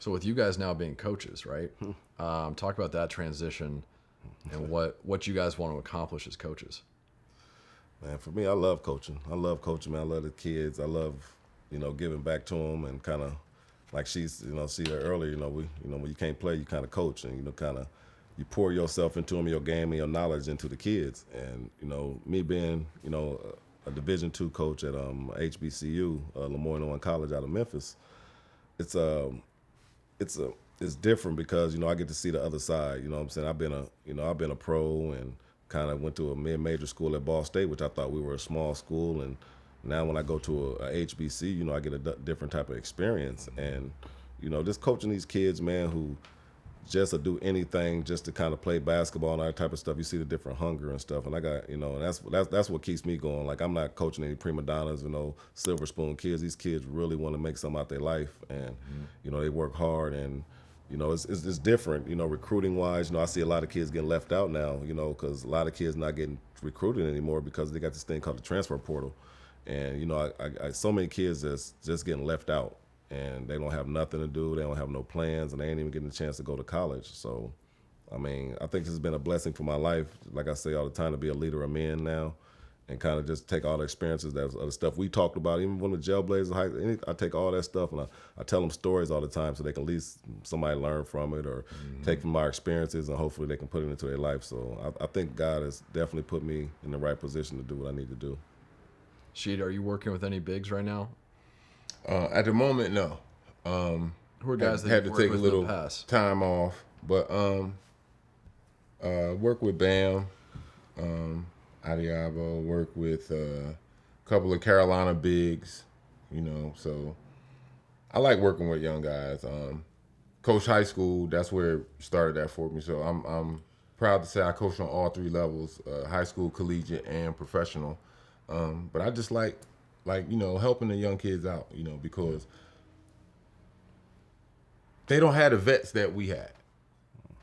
So with you guys now being coaches, right? Talk about that transition and what you guys want to accomplish as coaches. Man, for me, I love coaching. I love coaching, man. I love the kids. I love, giving back to them and kind of, like she's, see her earlier, when you can't play, you kind of coach and, you pour yourself into them, your game and your knowledge into the kids. And, me being, a Division II coach at HBCU, Lemoyne College out of Memphis, it's different because, I get to see the other side. You know what I'm saying? I've been a pro and kind of went to a mid-major school at Ball State, which I thought we were a small school. And now when I go to a HBC, I get a different type of experience. And, just coaching these kids, man, who just to do anything just to kind of play basketball and all that type of stuff, you see the different hunger and stuff. And I got, and that's what keeps me going. Like, I'm not coaching any prima donnas, silver spoon kids. These kids really want to make something out their life. And, they work hard and, it's different, recruiting wise. I see a lot of kids getting left out now, because a lot of kids not getting recruited anymore because they got this thing called the transfer portal. And, I so many kids that's just getting left out and they don't have nothing to do. They don't have no plans and they ain't even getting a chance to go to college. So, I mean, I think this has been a blessing for my life. Like I say all the time, to be a leader of men now and kind of just take all the experiences, the stuff we talked about, even when the Jailblazers, I take all that stuff and I tell them stories all the time so they can at least somebody learn from it or take from my experiences and hopefully they can put it into their life. So I think God has definitely put me in the right position to do what I need to do. Sheed, are you working with any bigs right now? At the moment, no. Who are guys that had you to worked take a with little in the past? time off, but work with Bam, Adiabo, work with a couple of Carolina bigs, so I like working with young guys. Coach high school, that's where it started that for me. So I'm proud to say I coached on all three levels, high school, collegiate, and professional. But I just like helping the young kids out, because they don't have the vets that we had.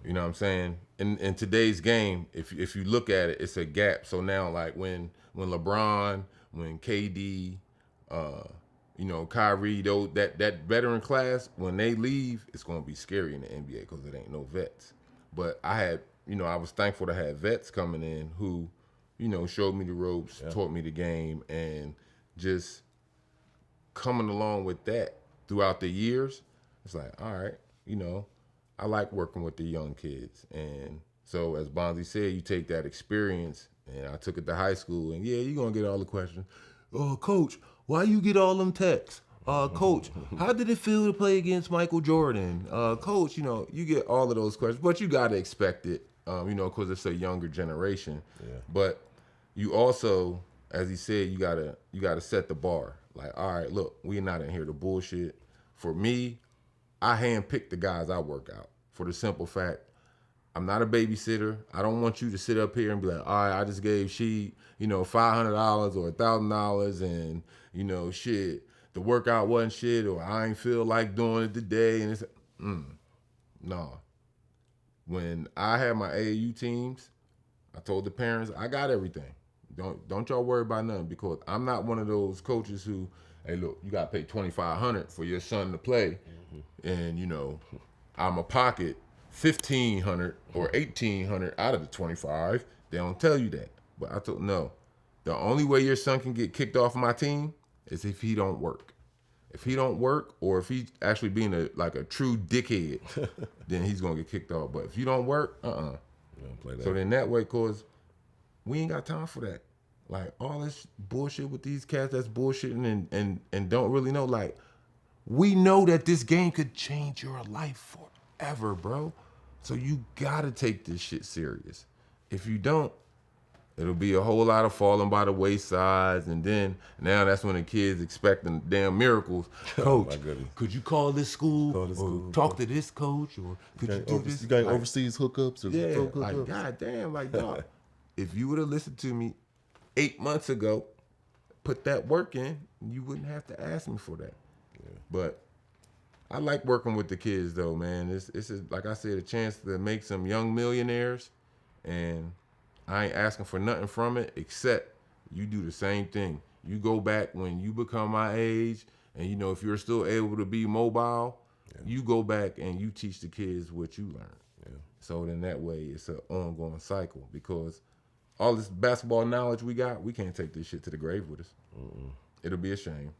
You know what I'm saying? In today's game, if you look at it, it's a gap. So now, like when LeBron, when KD, Kyrie, that veteran class, when they leave, it's going to be scary in the NBA because it ain't no vets. But I was thankful to have vets coming in who, showed me the ropes, taught me the game, and just coming along with that throughout the years, it's like, all right, I like working with the young kids. And so as Bonzi said, you take that experience, and I took it to high school, and you're going to get all the questions. Oh, Coach, why you get all them texts? Coach, how did it feel to play against Michael Jordan? Coach, you get all of those questions, but you got to expect it, because it's a younger generation. Yeah. But you also, as he said, you gotta set the bar. Like, all right, look, we're not in here to bullshit. For me, I handpick the guys I work out for the simple fact, I'm not a babysitter. I don't want you to sit up here and be like, all right, I just gave Sheed, $500 or $1,000 and, shit, the workout wasn't shit or I ain't feel like doing it today. And it's, no. When I had my AAU teams, I told the parents, I got everything. Don't y'all worry about nothing because I'm not one of those coaches who, hey, look, you got to pay $2,500 for your son to play. And, I'm a pocket $1,500 or $1,800 out of the 25. They don't tell you that. But I told no. The only way your son can get kicked off my team is if he don't work. If he don't work, or if he's actually being a true dickhead, then he's gonna get kicked off. But if you don't work, You don't play that. So then that way, cause we ain't got time for that. Like all this bullshit with these cats that's bullshitting and don't really know. Like we know that this game could change your life forever, bro. So you gotta take this shit serious. If you don't, it'll be a whole lot of falling by the waysides, and then now that's when the kids expecting damn miracles. Coach, could you call this school or talk to this coach, or could you do this? You got overseas hookups or hookups? Like goddamn, like dog. If you would have listened to me 8 months ago, put that work in, you wouldn't have to ask me for that. Yeah. But I like working with the kids though, man. It's like I said, a chance to make some young millionaires, and I ain't asking for nothing from it except you do the same thing. You go back when you become my age, and if you're still able to be mobile, You go back and you teach the kids what you learned. Yeah. So then that way it's an ongoing cycle because all this basketball knowledge we got, we can't take this shit to the grave with us. It'll be a shame.